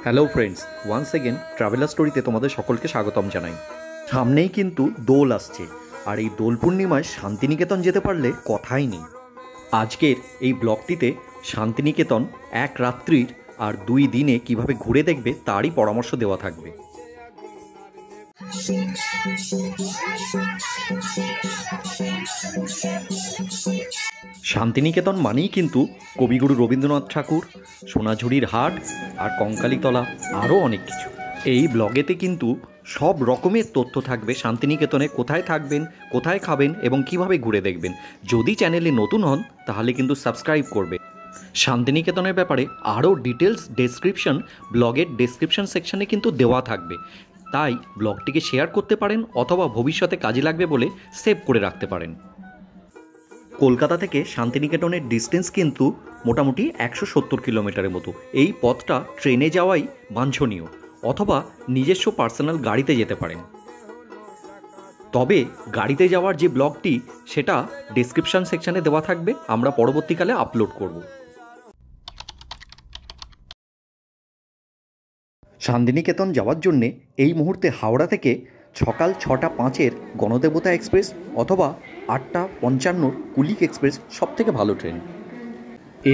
Hello friends, once again traveller স্টোরিতে তোমাদের সকলকে স্বাগতম জানাই। সামনেই কিন্তু দোল আসছে, আর এই দোল পূর্ণিমায় শান্তিনিকেতন যেতে পারলে কথাই নেই। আজকের এই ব্লগটিতে শান্তিনিকেতন এক রাত্রির আর 2 দিনে কিভাবে ঘুরে দেখবে তারই পরামর্শ দেওয়া থাকবে। শান্তিনিকেতন মানেই কিন্তু কবিগুরু রবীন্দ্রনাথ ঠাকুর, সোনাঝুরির হাট আর কঙ্কালীতলা, আরও অনেক কিছু। এই ব্লগেতে কিন্তু সব রকমের তথ্য থাকবে। শান্তিনিকেতনে কোথায় থাকবেন, কোথায় খাবেন এবং কিভাবে ঘুরে দেখবেন। যদি চ্যানেলে নতুন হন তাহলে কিন্তু সাবস্ক্রাইব করবে। শান্তিনিকেতনের ব্যাপারে আরও ডিটেলস ডেসক্রিপশন ব্লগের ডেসক্রিপশন সেকশনে কিন্তু দেওয়া থাকবে, তাই ব্লগটিকে শেয়ার করতে পারেন অথবা ভবিষ্যতে কাজে লাগবে বলে সেভ করে রাখতে পারেন। কলকাতা থেকে শান্তিনিকেতনের ডিস্টেন্স কিন্তু মোটামুটি 170 কিলোমিটারের মতো। এই পথটা ট্রেনে যাওয়াই বাঞ্ছনীয়, অথবা নিজস্ব পার্সোনাল গাড়িতে যেতে পারেন। তবে গাড়িতে যাওয়ার যে ব্লগটি সেটা ডেসক্রিপশন সেকশনে দেওয়া থাকবে, আমরা পরবর্তীকালে আপলোড করব। শান্তিনিকেতন যাওয়ার জন্যে এই মুহূর্তে হাওড়া থেকে সকাল 6:05 গণদেবতা এক্সপ্রেস অথবা 8:55 কুলিক এক্সপ্রেস সবথেকে ভালো ট্রেন।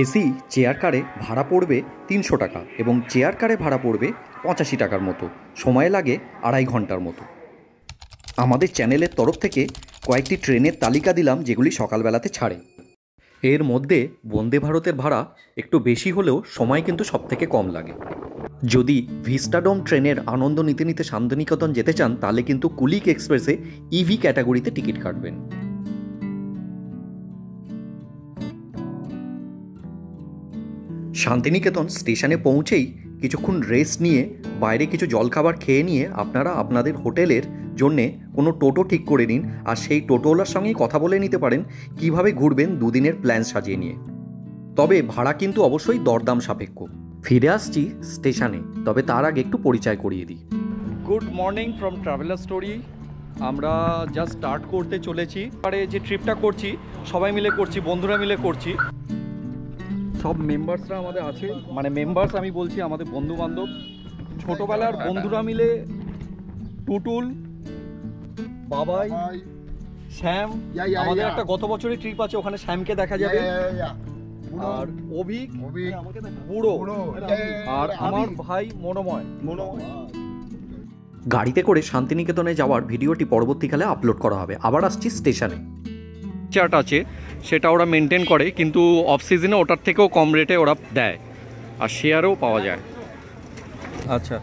এসি চেয়ার কারে ভাড়া পড়বে 300 টাকা এবং চেয়ার কারে ভাড়া পড়বে 85 টাকার মতো। সময় লাগে 2.5 ঘন্টার মতো। আমাদের চ্যানেলের তরফ থেকে কয়েকটি ট্রেনের তালিকা দিলাম যেগুলি সকালবেলাতে ছাড়ে। এর মধ্যে বন্দে ভারতের ভাড়া একটু বেশি হলেও সময় কিন্তু সবথেকে কম লাগে। যদি ভিস্টাডোম ট্রেনের আনন্দ নিতে নিতে শান্তিনিকেতন যেতে চান তাহলে কিন্তু কুলিক এক্সপ্রেসে ইভি ক্যাটাগরিতে টিকিট কাটবেন। শান্তিনিকেতন স্টেশনে পৌঁছেই কিছুক্ষণ রেস্ট নিয়ে বাইরে কিছু জলখাবার খেয়ে নিয়ে আপনারা আপনাদের হোটেলের জন্যে কোনো টোটো ঠিক করে নিন, আর সেই টোটোওয়ালার সঙ্গেই কথা বলে নিতে পারেন কিভাবে ঘুরবেন 2 দিনের প্ল্যান সাজিয়ে নিয়ে। তবে ভাড়া কিন্তু অবশ্যই দরদাম সাপেক্ষ। ফিরে আসছি স্টেশনে, তবে তার আগে একটু পরিচয় করিয়ে দিই। Good morning from traveller story. আমরা জাস্ট স্টার্ট করতে চলেছি। আরে যে ট্রিপটা করছি সবাই মিলে করছি, বন্ধুরা মিলে করছি। সব মেম্বার্সরা আমাদের আছে, মানে মেম্বার্স আমি বলছি আমাদের বন্ধু বান্ধব, ছোটবেলার বন্ধুরা মিলে। টুটুল, বাবাই, শ্যাম, আমাদের একটা গত বছরের ট্রিপ আছে, ওখানে শ্যামকে দেখা যাবে, আর অভিক, বুড়ো, আর আমার ভাই মনোময়। গাড়িতে করে শান্তিনিকেতনে যাওয়ার ভিডিওটি পরবর্তীকালে আপলোড করা হবে। আবার আসছি স্টেশনে। চার্ট আছে সেটা ওরা মেনটেন করে, কিন্তু অফ সিজনে ওটার থেকেও কম রেটে ওরা দেয়, আর শেয়ারও পাওয়া যায়। আচ্ছা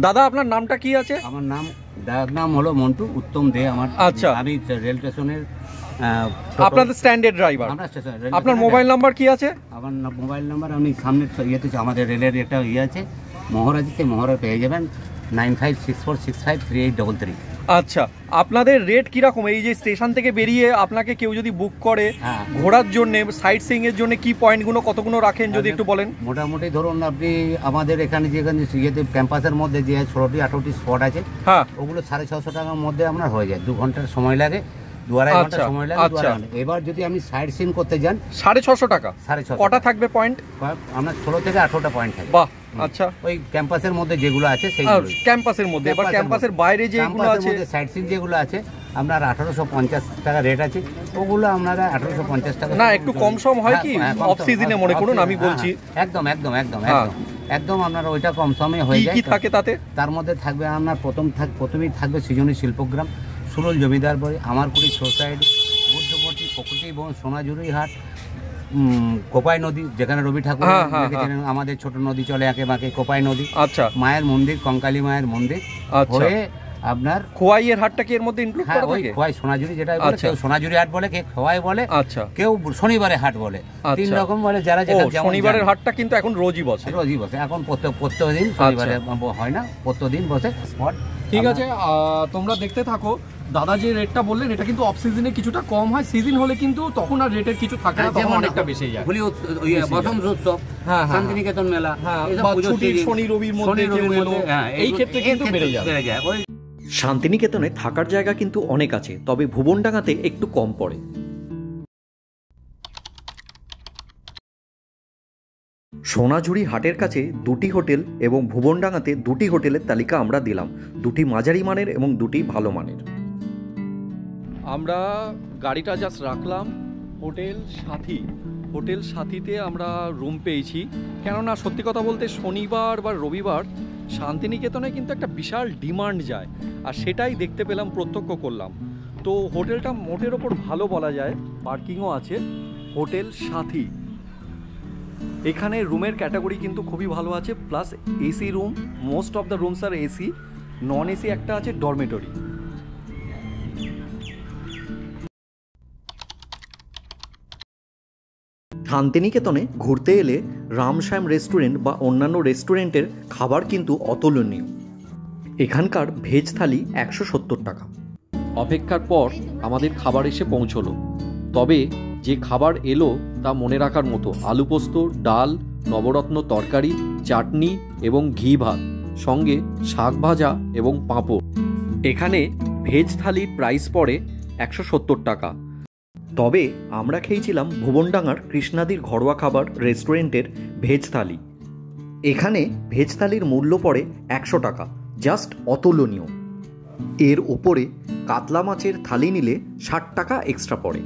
দাদা, আপনার নামটা কি আছে? আমার নাম হলো মন্টু উত্তম দে। আমার আচ্ছা, আমি রেল স্টেশনের আপনাদের স্ট্যান্ডার্ড ড্রাইভার। আপনার মোবাইল নাম্বার কি আছে? আমার মোবাইল নাম্বার আমি সামনে ইয়েতে আমাদের রেলের একটা ইয়ে আছে, মহর আছে, সেই মহরে পেয়ে যাবেন 9564653833। আচ্ছা, আপনাদের রেট কিরকম? এই যে স্টেশন থেকে বেরিয়ে আপনাকে কেউ যদি বুক করে ঘোরার জন্য, সাইট সিইং এর জন্য কি পয়েন্টগুলো কতগুলো রাখেন যদি একটু বলেন। মোটামুটি ধরুন আপনি আমাদের এখানে যেখানে ইয়েতে ক্যাম্পাসের মধ্যে যে 16টি স্পট আছে, হ্যাঁ, ওগুলো 650 টাকার মধ্যে আপনার হয়ে যায়। 2 ঘন্টার সময় লাগে, 2-2.5 ঘন্টা সময় লাগে। এবার যদি আমি সাইট সিইং করতে যান 650 টাকা। 650 কটা থাকবে পয়েন্ট? আপনার 16 থেকে 18টা পয়েন্ট থাকবে। বাহ, আচ্ছা। ওই ক্যাম্পাসের মধ্যে যেগুলো আছে সেইগুলো ক্যাম্পাসের মধ্যে। এবার ক্যাম্পাসের বাইরে যেগুলো আছে, সাইট সিইং যেগুলো আছে আপনার 1850 টাকা রেট আছে, ওগুলো আপনারা 1850 টাকা। না, একটু কম সম হয় কি অফ সিজনে, মনে করুন আমি বলছি। একদম একদম একদম একদম আপনার ওইটা কম সমে হয়ে যায়। কি থাকে তাতে? তার মধ্যে থাকবে আপনার প্রথমেই থাকবে সৃজনী শিল্পগ্রাম, সুরল জমিদার বাড়ি, আমারকুড়ি সোসাইটি, বুদ্ধপট্টি, প্রকৃতি বন, সোনাঝুরি হাট, কোপাই নদী যেখানে রবি ঠাকুর আমাদের ছোট নদী চলে একে বাঁকে, কোপাই নদী। আচ্ছা, মায়ের মন্দির, কঙ্কালী মায়ের মন্দির হয়ে আপনার খোয়াইয়ের হাটটা কি এর মধ্যে ইনক্লুড করা থাকে? খোয়াই সোনাঝুরি যেটা বলে, কেউ সোনাঝুরি হাট বলে, কেউ খোয়াই বলে, আচ্ছা, কেউ শনিবারের হাট বলে। 3 রকম বলে যারা যেটা। শনিবারের হাটটা কিন্তু এখন রোজই বসে এখন প্রত্যেকদিন, শনিবারে হয় না, প্রত্যেকদিন বসে স্পট। ঠিক আছে, তোমরা দেখতে থাকো। দাদা যে রেটটা বললেন এটা কিন্তু অফ সিজনে কিছুটা কম হয়, সিজন হলে কিন্তু তখন আর রেটের কিছু থাকে না, তখন অনেকটা বেশি যায়। বসন্ত উৎসব, শান্তিনিকেতন মেলা, শনি রবির মধ্যে এই ক্ষেত্রে কিন্তু বেড়ে যায়। শান্তিনিকেতনে থাকার জায়গা কিন্তু অনেক আছে, তবে ভুবনডাঙ্গাতে একটু কম পড়ে। সোনাঝুরি হাটের কাছে দুটি হোটেল এবং ভুবনডাঙ্গাতে দুটি হোটেলের তালিকা আমরা দিলাম, দুটি মাঝারি মানের এবং দুটি ভালো মানের। আমরা গাড়িটা জাস্ট রাখলাম হোটেল সাথী। হোটেল সাথীতে আমরা রুম পেয়েছি, কেননা সত্যি কথা বলতে শনিবার বা রবিবার শান্তিনিকেতনে কিন্তু একটা বিশাল ডিমান্ড যায়, আর সেটাই দেখতে পেলাম, প্রত্যক্ষ করলাম। তো হোটেলটা মোটের ওপর ভালো বলা যায়, পার্কিংও আছে। হোটেল সাথী, এখানে রুমের ক্যাটাগরি কিন্তু খুবই ভালো আছে, plus AC room, most of the rooms are AC, non AC একটা আছে ডরমেটরি। শান্তিনিকেতনে ঘুরতে এলে রামশ্যাম রেস্টুরেন্ট বা অন্যান্য রেস্টুরেন্টের খাবার কিন্তু অতুলনীয়। এখানকার ভেজ থালি 170 টাকা। অপেক্ষার পর আমাদের খাবার এসে পৌঁছলো, তবে যে খাবার এলো তা মনে রাখার মতো। আলু পোস্ত, ডাল, নবরত্ন তরকারি, চাটনি এবং ঘি ভাত, সঙ্গে শাক ভাজা এবং পাঁপড়। এখানে ভেজ থালির প্রাইস পড়ে 170 টাকা। তবে আমরা খেয়েছিলাম ভুবনডাঙ্গার কৃষ্ণাদির ঘরোয়া খাবার রেস্টুরেন্টের ভেজ থালি। এখানে ভেজ থালির মূল্য পড়ে 100 টাকা, জাস্ট অতুলনীয়। এর ওপরে কাতলা মাছের থালি নিলে 60 টাকা এক্সট্রা পড়ে।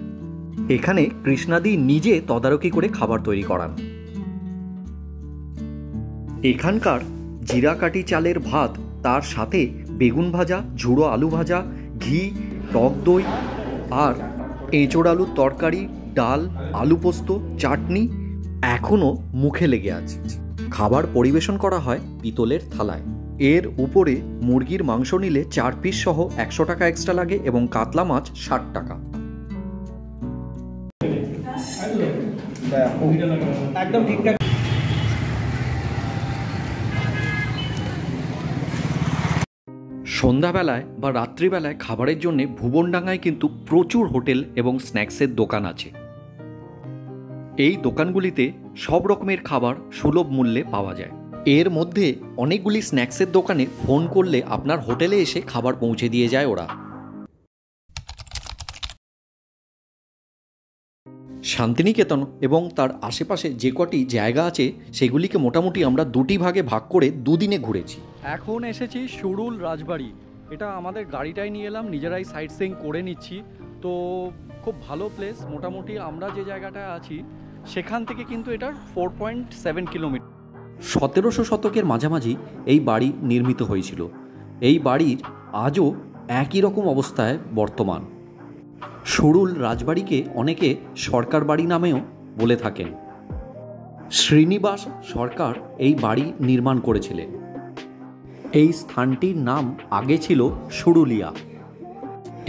এখানে কৃষ্ণাদি নিজে তদারকি করে খাবার তৈরি করান। এখানকার জিরাকাঠি চালের ভাত, তার সাথে বেগুন ভাজা, ঝুড়ো আলু ভাজা, ঘি, টক দই আর এঁচোড় আলুর তরকারি, ডাল, আলু পোস্ত, চাটনি এখনও মুখে লেগে আছে। খাবার পরিবেশন করা হয় পিতলের থালায়। এর উপরে মুরগির মাংস নিলে 4 পিস সহ 100 টাকা এক্সট্রা লাগে এবং কাতলা মাছ 60 টাকা। একদম ঠিকঠাক। সন্ধ্যাবেলায় বা রাত্রিবেলায় খাবারের জন্য ভুবনডাঙ্গায় কিন্তু প্রচুর হোটেল এবং স্ন্যাক্সের দোকান আছে। এই দোকানগুলিতে সব রকমের খাবার সুলভ মূল্যে পাওয়া যায়। এর মধ্যে অনেকগুলি স্ন্যাক্সের দোকানে ফোন করলে আপনার হোটেলে এসে খাবার পৌঁছে দিয়ে যায় ওরা। শান্তিনিকেতন এবং তার আশেপাশে যে কটি জায়গা আছে সেগুলিকে মোটামুটি আমরা দুটি ভাগে ভাগ করে দুদিনে ঘুরেছি। এখন এসেছি সুরুল রাজবাড়ি। এটা আমাদের গাড়িটাই নিয়ে এলাম, নিজেরাই সাইট সিইং করে নিচ্ছি। তো খুব ভালো প্লেস। মোটামুটি আমরা যে জায়গাটায় আছি সেখান থেকে কিন্তু এটা 4.7 কিলোমিটার। 1700 শতকের মাঝামাঝি এই বাড়ি নির্মিত হয়েছিল। এই বাড়ির আজও একই রকম অবস্থায় বর্তমান। সুরুল রাজবাড়িকে অনেকে সরকার বাড়ি নামেও বলে থাকেন। শ্রীনিবাস সরকার এই বাড়ি নির্মাণ করেছিলেন। এই স্থানটির নাম আগে ছিল সুরুলিয়া।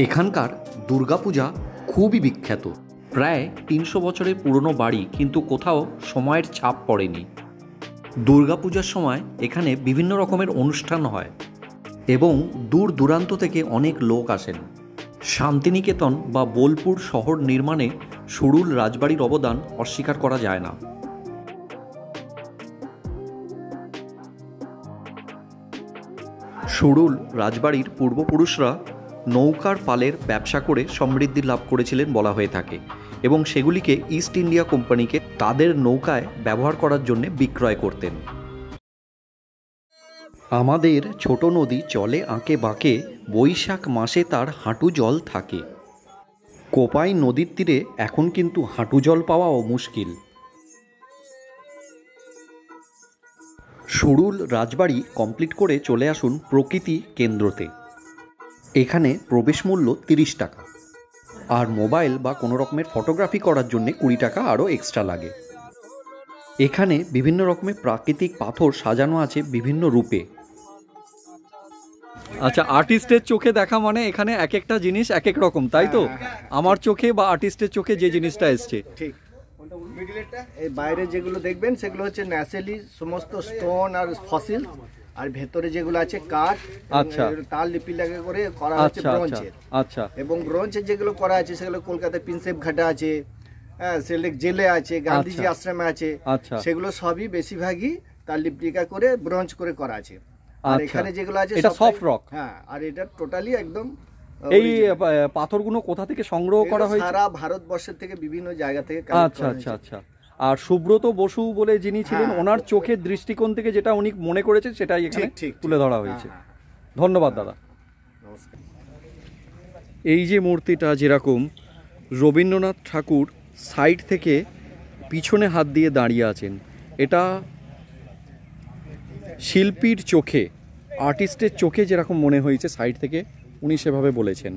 এখানকার দুর্গাপূজা খুবই বিখ্যাত। প্রায় 300 বছরের পুরনো বাড়ি, কিন্তু কোথাও সময়ের ছাপ পড়েনি। দুর্গাপূজার সময় এখানে বিভিন্ন রকমের অনুষ্ঠান হয় এবং দূর দূরান্ত থেকে অনেক লোক আসেন। শান্তিনিকেতন বা বোলপুর শহর নির্মাণে সুরুল রাজবাড়ির অবদান অস্বীকার করা যায় না। সুরুল রাজবাড়ির পূর্বপুরুষরা নৌকার পালের ব্যবসা করে সমৃদ্ধি লাভ করেছিলেন বলা হয়ে থাকে, এবং সেগুলিকে ইস্ট ইন্ডিয়া কোম্পানিকে তাদের নৌকায় ব্যবহার করার জন্য বিক্রয় করতেন। আমাদের ছোট নদী চলে আঁকে বাঁকে, বৈশাখ মাসে তার হাঁটু জল থাকে। কোপাই নদীর তীরে এখন কিন্তু হাঁটু জল পাওয়াও মুশকিল। সুরুল রাজবাড়ি কমপ্লিট করে চলে আসুন প্রকৃতি কেন্দ্রতে। এখানে প্রবেশ মূল্য 30 টাকা, আর মোবাইল বা কোনো রকমের ফটোগ্রাফি করার জন্য 20 টাকা আরও এক্সট্রা লাগে। এখানে বিভিন্ন রকমের প্রাকৃতিক পাথর সাজানো আছে বিভিন্ন রূপে। আচ্ছা, আর্টিস্টের চোখে দেখা মানে এখানে এক একটা জিনিস এক এক রকম, তাই তো? আমার চোখে বা আর্টিস্টের চোখে যে জিনিসটা এসছে ঠিক। এই বাইরে যেগুলো দেখবেন সেগুলো হচ্ছে ন্যাচারালি সমস্ত স্টোন আর ফসিল, আর ভেতরে যেগুলো আছে কাঠ, আচ্ছা, তার লিপি লাগে করে করা হচ্ছে ব্রোঞ্জের। আচ্ছা, এবং ব্রোঞ্জের যেগুলো করা আছে সেগুলো কলকাতায় প্রিন্সেপ ঘাটে আছে, হ্যাঁ, সিলেট জেলে আছে, গান্ধীজি আশ্রমে আছে। আচ্ছা, সেগুলো সবই বেশিরভাগই তার লিপিকা করে ব্রোঞ্জ করে করা আছে। আর এখানে যেগুলো আছে এটা সফট রক। হ্যাঁ, আর এটা টোটালি একদম। এই পাথরগুলো কোথা থেকে সংগ্রহ করা হয়েছে? সারা ভারতবর্ষের থেকে বিভিন্ন জায়গা থেকে। আচ্ছা আচ্ছা আচ্ছা। আর সুব্রত বসু বলে যিনি ছিলেন, ওনার চোখের দৃষ্টিকোণ থেকে যেটা উনি মনে করেছেন সেটাই এখানে তুলে ধরা হয়েছে। ধন্যবাদ দাদা। এই যে মূর্তিটা, যেরকম রবীন্দ্রনাথ ঠাকুর সাইড থেকে পিছনে হাত দিয়ে দাঁড়িয়ে আছেন, এটা শিল্পীর চোখে, আর্টিস্টের চোখে যেরকম মনে হয়েছে সাইড থেকে, উনি সেভাবে বলেছেন।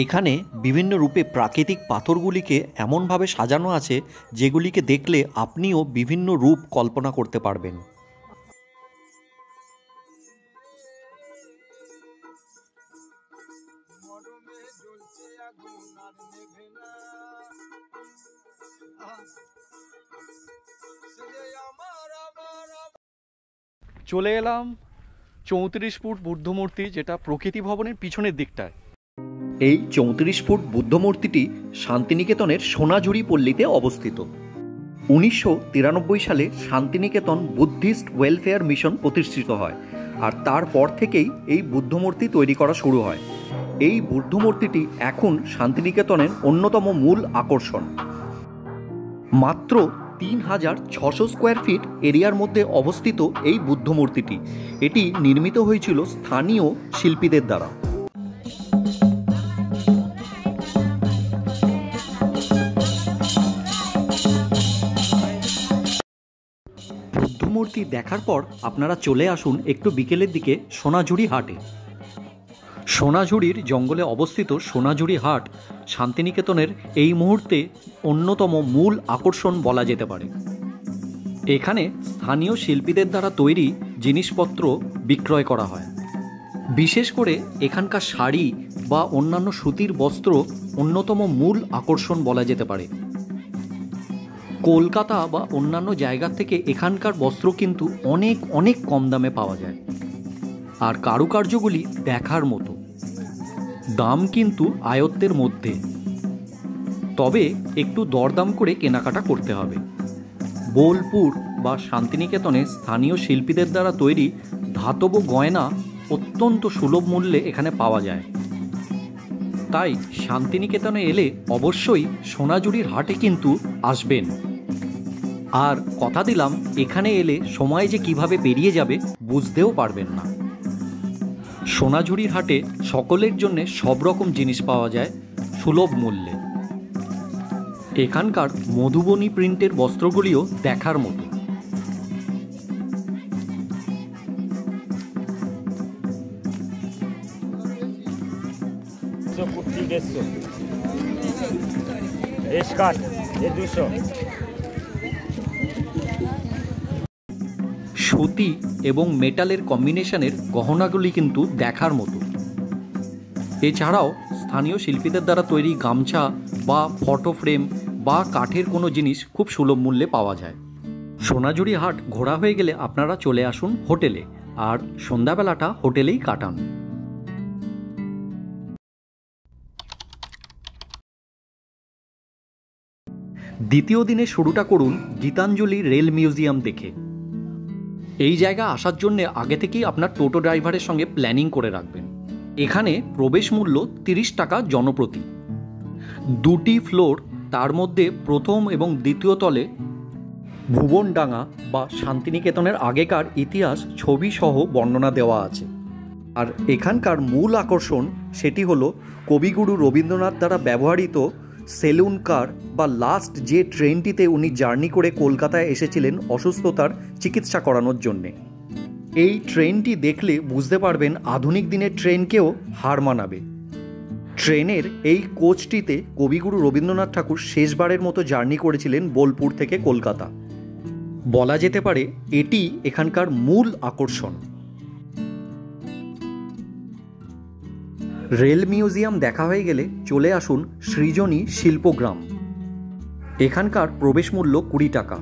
এখানে বিভিন্ন রূপে প্রাকৃতিক পাথরগুলিকে এমনভাবে সাজানো আছে যেগুলিকে দেখলে আপনিও বিভিন্ন রূপ কল্পনা করতে পারবেন। চলে এলাম 34 ফুট বুদ্ধমূর্তি, যেটা প্রকৃতি ভবনের পিছনের দিকটায়। এই 34 ফুট বুদ্ধমূর্তিটি শান্তিনিকেতনের সোনাঝুরি পল্লীতে অবস্থিত। 1993 সালে শান্তিনিকেতন বুদ্ধিস্ট ওয়েলফেয়ার মিশন প্রতিষ্ঠিত হয়, আর তারপর থেকেই এই বুদ্ধমূর্তি তৈরি করা শুরু হয়। এই বুদ্ধমূর্তিটি এখন শান্তিনিকেতনের অন্যতম মূল আকর্ষণ। মাত্র 3600 স্কোয়ার ফিট এরিয়ার মধ্যে অবস্থিত এই বুদ্ধমূর্তিটি, এটি নির্মিত হয়েছিল স্থানীয় শিল্পীদের দ্বারা। বুদ্ধমূর্তি দেখার পর আপনারা চলে আসুন একটু বিকেলের দিকে সোনাঝুরি হাটে। সোনাঝুরির জঙ্গলে অবস্থিত সোনাঝুরি হাট শান্তিনিকেতনের এই মুহূর্তে অন্যতম মূল আকর্ষণ বলা যেতে পারে। এখানে স্থানীয় শিল্পীদের দ্বারা তৈরি জিনিসপত্র বিক্রয় করা হয়। বিশেষ করে এখানকার শাড়ি বা অন্যান্য সুতির বস্ত্র অন্যতম মূল আকর্ষণ বলা যেতে পারে। কলকাতা বা অন্যান্য জায়গা থেকে এখানকার বস্ত্র কিন্তু অনেক অনেক কম দামে পাওয়া যায়, আর কারুকার্যগুলি দেখার মতো, দাম কিন্তু আয়ত্তের মধ্যে। তবে একটু দরদাম করে কেনাকাটা করতে হবে। বোলপুর বা শান্তিনিকেতনে স্থানীয় শিল্পীদের দ্বারা তৈরি ধাতব গয়না অত্যন্ত সুলভ মূল্যে এখানে পাওয়া যায়। তাই শান্তিনিকেতনে এলে অবশ্যই সোনাঝুরির হাটে কিন্তু আসবেন। আর কথা দিলাম, এখানে এলে সময় যে কিভাবে পেরিয়ে যাবে বুঝতেও পারবেন না। সোনাঝুরির হাটে সকলের জন্য সব রকম জিনিস পাওয়া যায় সুলভ মূল্যে। এখানকার মধুবনী প্রিন্টের বস্ত্রগুলিও দেখার মতো। সুতি এবং মেটালের কম্বিনেশনের গহনাগুলি কিন্তু দেখার মতো। এছাড়াও স্থানীয় শিল্পীদের দ্বারা তৈরি গামছা বা ফটো ফ্রেম বা কাঠের কোনো জিনিস খুব সুলভ মূল্যে পাওয়া যায়। সোনাঝুরি হাট ঘোরা হয়ে গেলে আপনারা চলে আসুন হোটেলে, আর সন্ধ্যাবেলাটা হোটেলেই কাটান। দ্বিতীয় দিনে শুরুটা করুন গীতাঞ্জলি রেল মিউজিয়াম দেখে। এই জায়গা আসার জন্য আগে থেকেই আপনার টোটো ড্রাইভারের সঙ্গে প্ল্যানিং করে রাখবেন। এখানে প্রবেশ মূল্য 30 টাকা জনপ্রতি। 2টি ফ্লোর, তার মধ্যে প্রথম এবং দ্বিতীয় তলে ভুবনডাঙ্গা বা শান্তিনিকেতনের আগেকার ইতিহাস ছবি সহ বর্ণনা দেওয়া আছে। আর এখানকার মূল আকর্ষণ সেটি হলো কবিগুরু রবীন্দ্রনাথ দ্বারা ব্যবহৃত সেলুন কার বা লাস্ট যে ট্রেনটিতে উনি জার্নি করে কলকাতায় এসেছিলেন অসুস্থতার চিকিৎসা করানোর জন্যে। এই ট্রেনটি দেখলে বুঝতে পারবেন আধুনিক দিনের ট্রেনকেও হার মানাবে। ট্রেনের এই কোচটিতে কবিগুরু রবীন্দ্রনাথ ঠাকুর শেষবারের মতো জার্নি করেছিলেন বোলপুর থেকে কলকাতা। বলা যেতে পারে এটি এখানকার মূল আকর্ষণ। রেল মিউজিয়াম দেখা হয়ে গেলে চলে আসুন সৃজনী শিল্পগ্রাম। এখানকার প্রবেশ মূল্য 20 টাকা।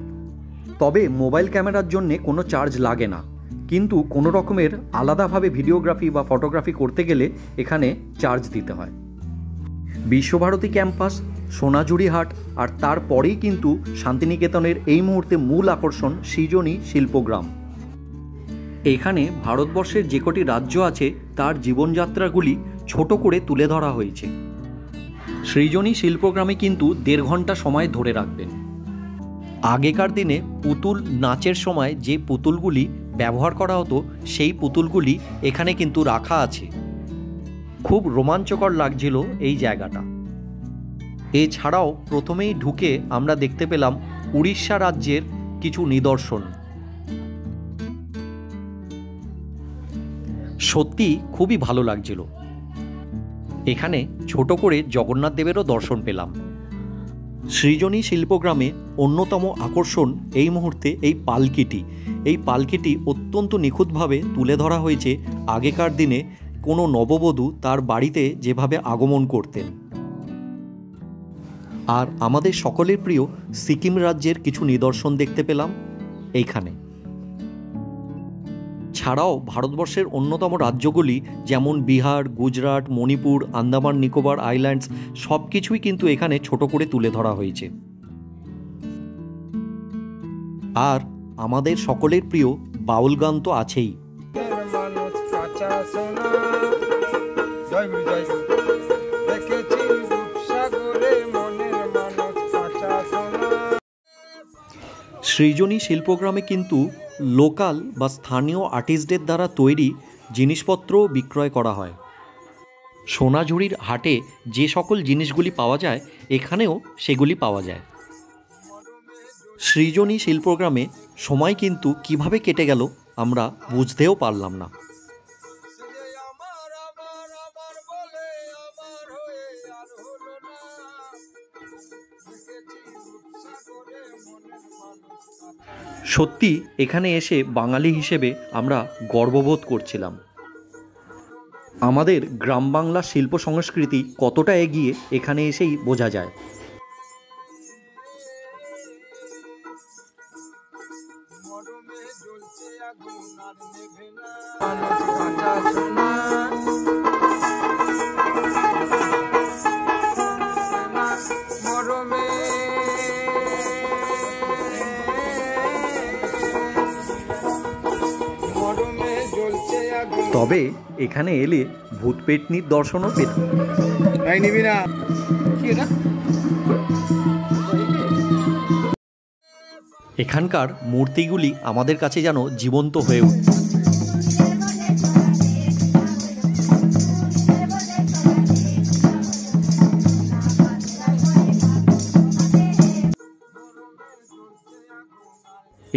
তবে মোবাইল ক্যামেরার জন্য কোনো চার্জ লাগে না, কিন্তু কোনো রকমের আলাদাভাবে ভিডিওগ্রাফি বা ফটোগ্রাফি করতে গেলে এখানে চার্জ দিতে হয়। বিশ্বভারতী ক্যাম্পাস, সোনাঝুরি হাট, আর তারপরেই কিন্তু শান্তিনিকেতনের এই মুহূর্তে মূল আকর্ষণ সৃজনী শিল্পগ্রাম। এখানে ভারতবর্ষের যে কটি রাজ্য আছে তার জীবনযাত্রাগুলি ছোট করে তুলে ধরা হয়েছে। সৃজনী শিল্পগ্রামে কিন্তু 1.5 ঘন্টা সময় ধরে রাখবেন। আগেকার দিনে পুতুল নাচের সময় যে পুতুলগুলি ব্যবহার করা হতো সেই পুতুলগুলি এখানে কিন্তু রাখা আছে। খুব রোমাঞ্চকর লাগছিল এই জায়গাটা। এছাড়াও প্রথমেই ঢুকে আমরা দেখতে পেলাম উড়িষ্যা রাজ্যের কিছু নিদর্শন। সত্যি খুবই ভালো লাগছিল। এখানে ছোট করে জগন্নাথ দেবেরও দর্শন পেলাম। সৃজনী শিল্পগ্রামে অন্যতম আকর্ষণ এই মুহূর্তে এই পালকিটি। এই পালকিটি অত্যন্ত নিখুঁতভাবে তুলে ধরা হয়েছে আগেকার দিনে কোনো নববধূ তার বাড়িতে যেভাবে আগমন করতেন। আর আমাদের সকলের প্রিয় সিকিম রাজ্যের কিছু নিদর্শন দেখতে পেলাম এইখানে। ছাড়াও ভারতবর্ষের অন্যতম রাজ্যগুলি যেমন বিহার, গুজরাট, মণিপুর, আন্দামান নিকোবর আইল্যান্ডস সব কিছুই কিন্তু এখানে ছোট করে তুলে ধরা হয়েছে। আর আমাদের সকলের প্রিয় বাউল গান তো আছেই। সৃজনী শিল্পগ্রামে কিন্তু লোকাল বা স্থানীয় আর্টিস্টদের দ্বারা তৈরি জিনিসপত্রও বিক্রয় করা হয়। সোনাঝুরির হাটে যে সকল জিনিসগুলি পাওয়া যায় এখানেও সেগুলি পাওয়া যায়। সৃজনী শিল্পগ্রামে সময় কিন্তু কিভাবে কেটে গেল আমরা বুঝতেও পারলাম না। সত্যি এখানে এসে বাঙালি হিসেবে আমরা গর্ববোধ করছিলাম। আমাদের গ্রাম বাংলা শিল্প সংস্কৃতি কতটা এগিয়ে এখানে এসেই বোঝা যায়। তবে এখানে এলে ভূত পেটনির দর্শনও পেতাম। এখানকার মূর্তিগুলি আমাদের কাছে যেন জীবন্ত হয়ে উঠছে।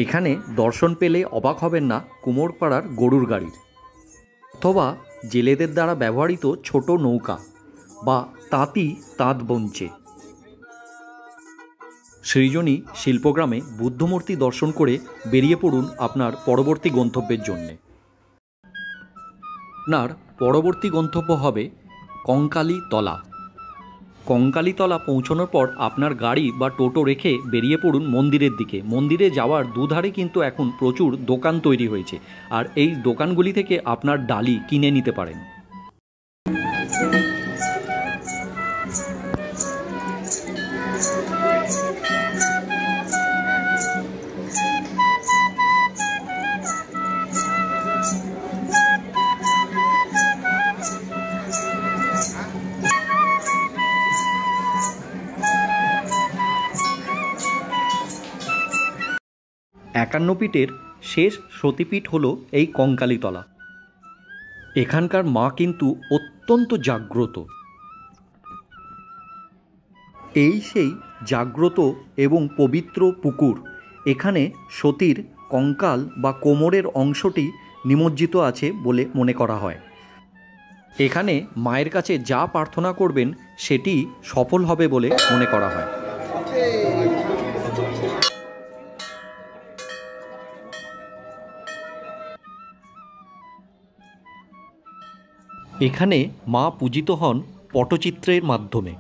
এখানে দর্শন পেলে অবাক হবেন না কুমোরপাড়ার গরুর গাড়ির, অথবা জেলেদের দ্বারা ব্যবহৃত ছোট নৌকা বা তাঁতি তাঁত বুনছে। সৃজনী শিল্পগ্রামে বুদ্ধমূর্তি দর্শন করে বেরিয়ে পড়ুন আপনার পরবর্তী গন্তব্যের জন্যে। আপনার পরবর্তী গন্তব্য হবে কঙ্কালীতলা। কঙ্কালীতলা পৌঁছানোর পর আপনার গাড়ি বা টোটো রেখে বেরিয়ে পড়ুন মন্দিরের দিকে। মন্দিরে যাওয়ার দুধারে কিন্তু এখন প্রচুর দোকান তৈরি হয়েছে, আর এই দোকানগুলি থেকে আপনার ডালি কিনে নিতে পারেন। একান্ন পীঠের শেষ সতীপীঠ হলো এই কঙ্কালীতলা। এখানকার মা কিন্তু অত্যন্ত জাগ্রত। এই সেই জাগ্রত এবং পবিত্র পুকুর। এখানে সতীর কঙ্কাল বা কোমরের অংশটি নিমজ্জিত আছে বলে মনে করা হয়। এখানে মায়ের কাছে যা প্রার্থনা করবেন সেটি সফল হবে বলে মনে করা হয়। এখানে মা পূজিত হন পটচিত্রের মাধ্যমে।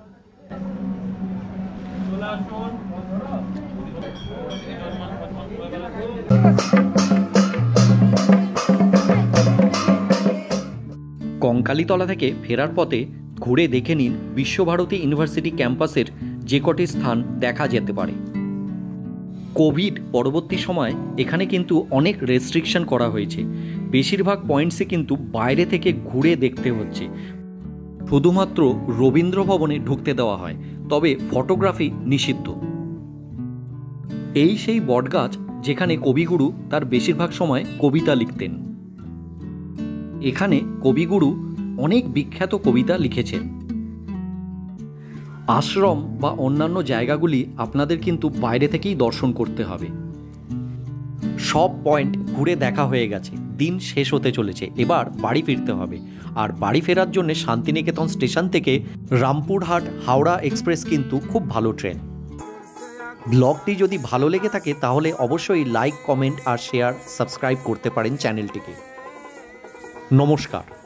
কঙ্কালীতলা থেকে ফেরার পথে ঘুরে দেখে নিন বিশ্বভারতী ইউনিভার্সিটি ক্যাম্পাসের যে কটি স্থান দেখা যেতে পারে। কোভিড পরবর্তী সময় এখানে কিন্তু অনেক রেস্ট্রিকশন করা হয়েছে। বেশিরভাগ পয়েন্টসে কিন্তু বাইরে থেকে ঘুরে দেখতে হচ্ছে। শুধুমাত্র রবীন্দ্র ভবনে ঢুকতে দেওয়া হয়, তবে ফটোগ্রাফি নিষিদ্ধ। এই সেই বটগাছ যেখানে কবিগুরু তার বেশিরভাগ সময় কবিতা লিখতেন। এখানে কবিগুরু অনেক বিখ্যাত কবিতা লিখেছেন। আশ্রম বা অন্যান্য জায়গাগুলি আপনাদের কিন্তু বাইরে থেকেই দর্শন করতে হবে। সব পয়েন্ট ঘুরে দেখা হয়ে গেছে, দিন শেষ হতে চলেছে, এবার বাড়ি ফিরতে হবে। আর বাড়ি ফেরার জন্য শান্তিনিকেতন স্টেশন থেকে রামপুরহাট হাওড়া এক্সপ্রেস কিন্তু খুব ভালো ট্রেন। ব্লগটি যদি ভালো লেগে থাকে তাহলে অবশ্যই লাইক, কমেন্ট আর শেয়ার, সাবস্ক্রাইব করতে পারেন চ্যানেলটিকে। নমস্কার।